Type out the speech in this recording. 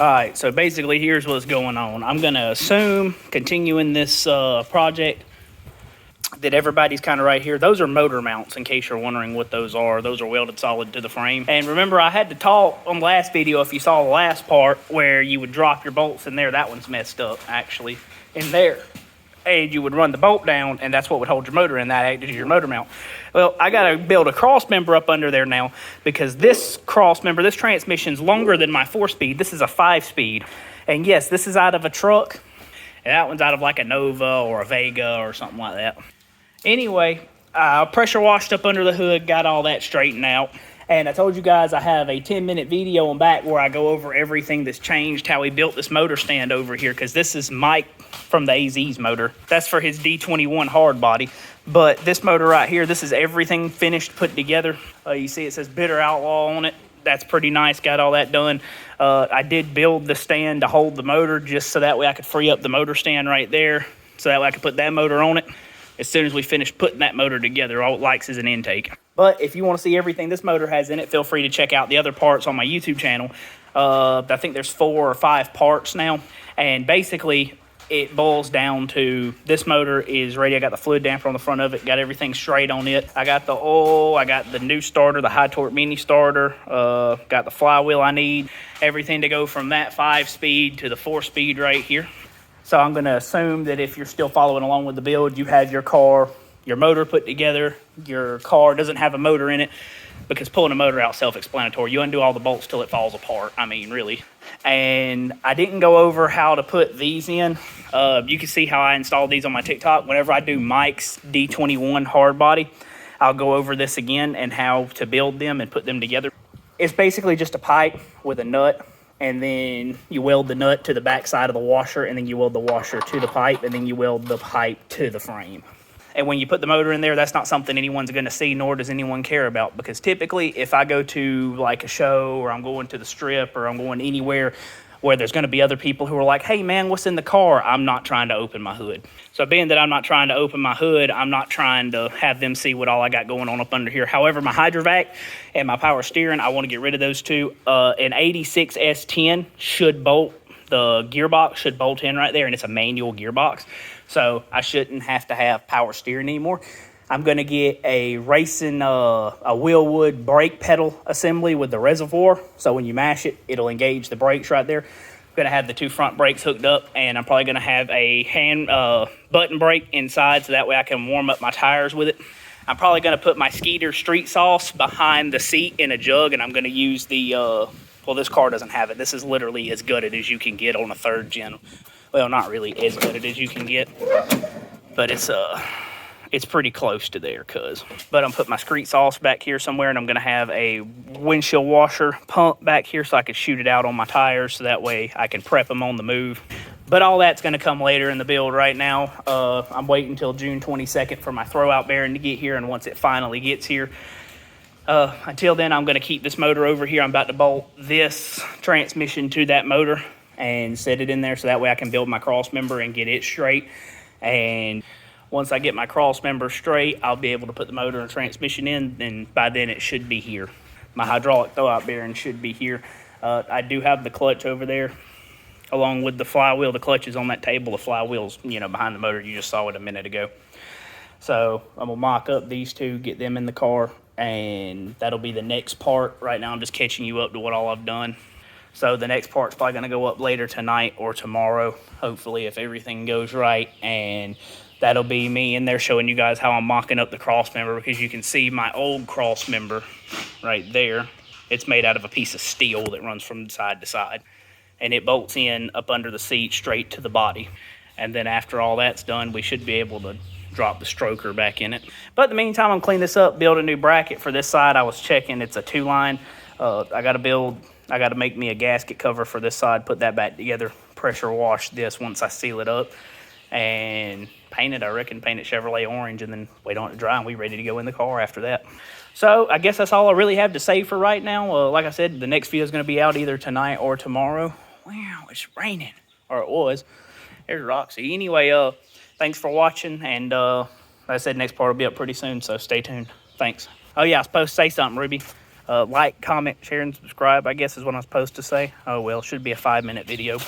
All right, so basically here's what's going on. I'm gonna assume, continuing this project, that everybody's kind of right here. Those are motor mounts, in case you're wondering what those are. Those are welded solid to the frame. And remember, I had to talk on the last video, if you saw the last part, where you would drop your bolts in there. That one's messed up, actually, in there. And you would run the bolt down, and that's what would hold your motor in. That acted as your motor mount. Well, I got to build a cross member up under there now, because this cross member, this transmission's longer than my 4-speed. This is a 5-speed. And yes, this is out of a truck, and that one's out of like a Nova or a Vega or something like that. Anyway, pressure washed up under the hood, got all that straightened out. And I told you guys I have a 10-minute video on back where I go over everything that's changed, how we built this motor stand over here, because this is Mike from the AZ's motor. That's for his D21 hard body. But this motor right here, this is everything finished, put together. You see it says Bitter Outlaw on it. That's pretty nice, got all that done. I did build the stand to hold the motor just so that way I could free up the motor stand right there, so that way I could put that motor on it. As soon as we finish putting that motor together, all it likes is an intake. But if you want to see everything this motor has in it, feel free to check out the other parts on my YouTube channel. I think there's 4 or 5 parts now. And basically, it boils down to this motor is ready. I got the fluid damper on the front of it, got everything straight on it. I got the oil, I got the new starter, the high torque mini starter, got the flywheel I need, everything to go from that 5-speed to the 4-speed right here. So I'm going to assume that if you're still following along with the build, you have your car, your motor put together. Your car doesn't have a motor in it, because pulling a motor out is self-explanatory. You undo all the bolts till it falls apart. I mean, really. And I didn't go over how to put these in. You can see how I installed these on my TikTok. Whenever I do Mike's D21 hard body, I'll go over this again and how to build them and put them together. It's basically just a pipe with a nut, and then you weld the nut to the back side of the washer, and then you weld the washer to the pipe, and then you weld the pipe to the frame. And when you put the motor in there, that's not something anyone's going to see, nor does anyone care about, because typically if I go to like a show, or I'm going to the strip, or I'm going anywhere where there's going to be other people who are like, hey man, what's in the car? I'm not trying to open my hood. So being that I'm not trying to open my hood, I'm not trying to have them see what all I got going on up under here. However, my hydrovac and my power steering, I want to get rid of those two. An 86 S10 should bolt, the gearbox should bolt in right there, and it's a manual gearbox. So I shouldn't have to have power steering anymore. I'm going to get a racing, a Wheelwood brake pedal assembly with the reservoir. So when you mash it, it'll engage the brakes right there. I'm going to have the 2 front brakes hooked up, and I'm probably going to have a hand button brake inside, so that way I can warm up my tires with it. I'm probably going to put my Skeeter street sauce behind the seat in a jug, and I'm going to use the, well, this car doesn't have it. This is literally as gutted as you can get on a 3rd gen. Well, not really as gutted as you can get, but it's pretty close to there, But I'm putting my street sauce back here somewhere, and I'm going to have a windshield washer pump back here so I can shoot it out on my tires, so that way I can prep them on the move. But all that's going to come later in the build. Right now, I'm waiting until June 22nd for my throwout bearing to get here, and once it finally gets here, until then, I'm going to keep this motor over here. I'm about to bolt this transmission to that motor and set it in there, so that way I can build my cross member and get it straight. And once I get my cross member straight, I'll be able to put the motor and transmission in, and by then it should be here. My hydraulic throwout bearing should be here. I do have the clutch over there, along with the flywheel. The clutch is on that table. The flywheel's, behind the motor. You just saw it a minute ago. So I'm gonna mock up these 2, get them in the car, and that'll be the next part. Right now I'm just catching you up to what all I've done. So the next part's probably gonna go up later tonight or tomorrow, hopefully, if everything goes right. And that'll be me in there showing you guys how I'm mocking up the cross member, because you can see my old cross member right there. It's made out of a piece of steel that runs from side to side, and it bolts in up under the seat straight to the body. And then after all that's done, we should be able to drop the stroker back in it. But in the meantime, I'm cleaning this up, build a new bracket for this side. I was checking, it's a 2-line. I got to make me a gasket cover for this side, put that back together, pressure wash this once I seal it up, and paint it. I reckon paint it Chevrolet orange, and then wait on it to dry, and we're ready to go in the car after that. So I guess that's all I really have to say for right now. Like I said, the next video is going to be out either tonight or tomorrow. Wow, it's raining, or it was. There's Roxy. Anyway, thanks for watching, and like I said, next part will be up pretty soon, so stay tuned. Thanks. Oh yeah, I was supposed to say something, Ruby. Like, comment, share, and subscribe, I guess is what I'm supposed to say. Oh well, should be a 5-minute video.